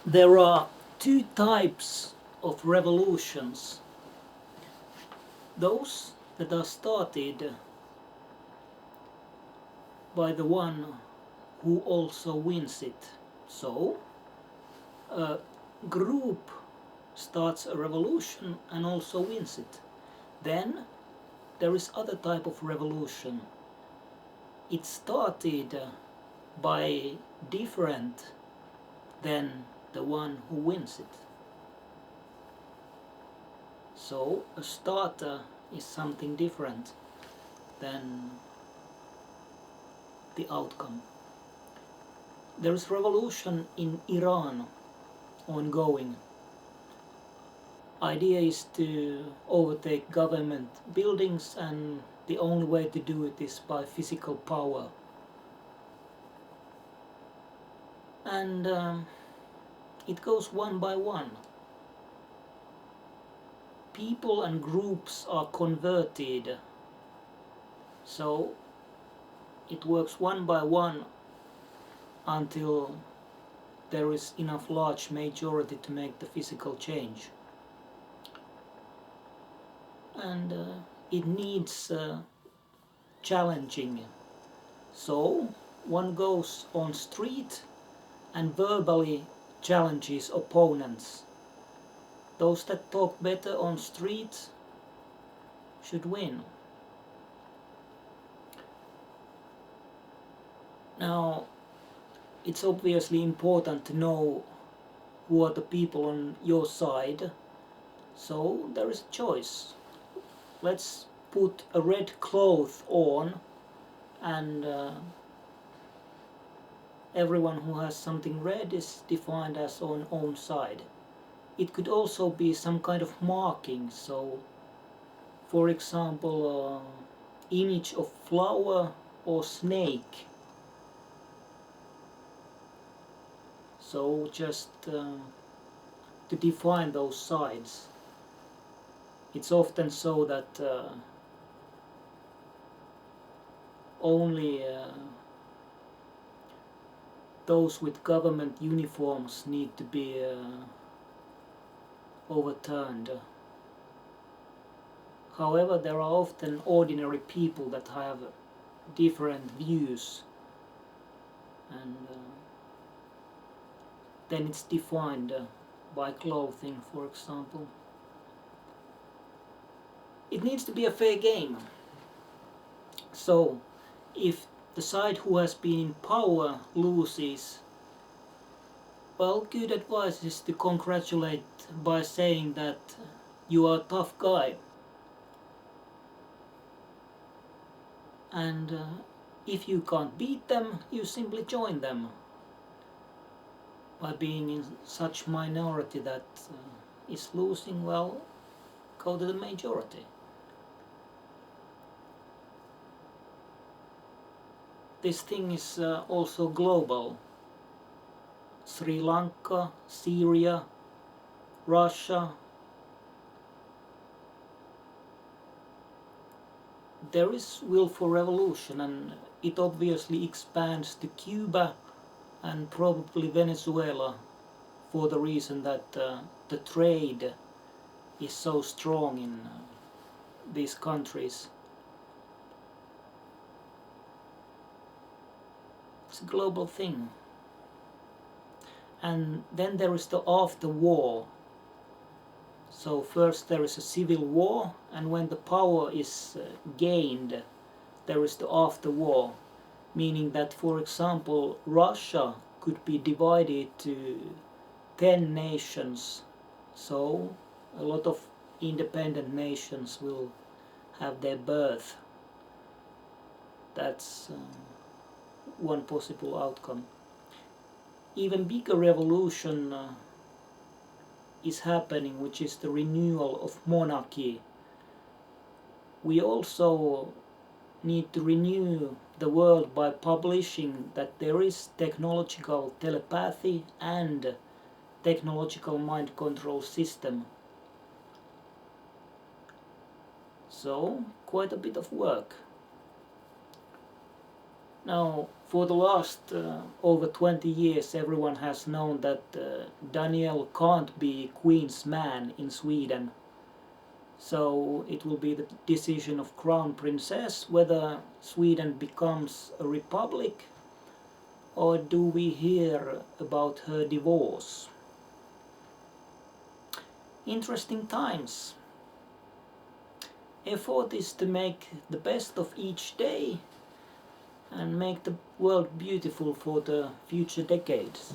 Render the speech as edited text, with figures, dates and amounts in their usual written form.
There are two types of revolutions. Those that are started by the one who also wins it. So, a group starts a revolution and also wins it. Then there is other type of revolution. It started by different than the one who wins it. So a starter is something different than the outcome. There is revolution in Iran ongoing. Idea is to overtake government buildings, and the only way to do it is by physical power. And it goes one by one. People and groups are converted, so it works one by one until there is enough large majority to make the physical change. And it needs challenging. So one goes on street and verbally challenges opponents. Those that talk better on street should win. Now, it's obviously important to know who are the people on your side, so there is a choice. Let's put a red cloth on, and everyone who has something red is defined as on own side. It could also be some kind of marking, so for example image of flower or snake. So just to define those sides. It's often so that only those with government uniforms need to be overturned. However, there are often ordinary people that have different views, and then it's defined by clothing, for example. It needs to be a fair game. So, if the side who has been in power loses, well, good advice is to congratulate by saying that you are a tough guy. And if you can't beat them, you simply join them by being in such minority that is losing. Well, go to the majority. This thing is also global. Sri Lanka, Syria, Russia. There is will for revolution, and it obviously expands to Cuba and probably Venezuela, for the reason that the trade is so strong in these countries. It's a global thing. And then there is the after war. So first there is a civil war, and when the power is gained, there is the after war, meaning that, for example, Russia could be divided to 10 nations. So a lot of independent nations will have their birth. That's one possible outcome. Even bigger revolution is happening, which is the renewal of monarchy. We also need to renew the world by publishing that there is technological telepathy and technological mind control system. So, quite a bit of work. Now, For the last over 20 years everyone has known that Daniel can't be Queen's man in Sweden. So it will be the decision of Crown Princess whether Sweden becomes a republic or do we hear about her divorce. Interesting times. Effort is to make the best of each day and make the world beautiful for the future decades.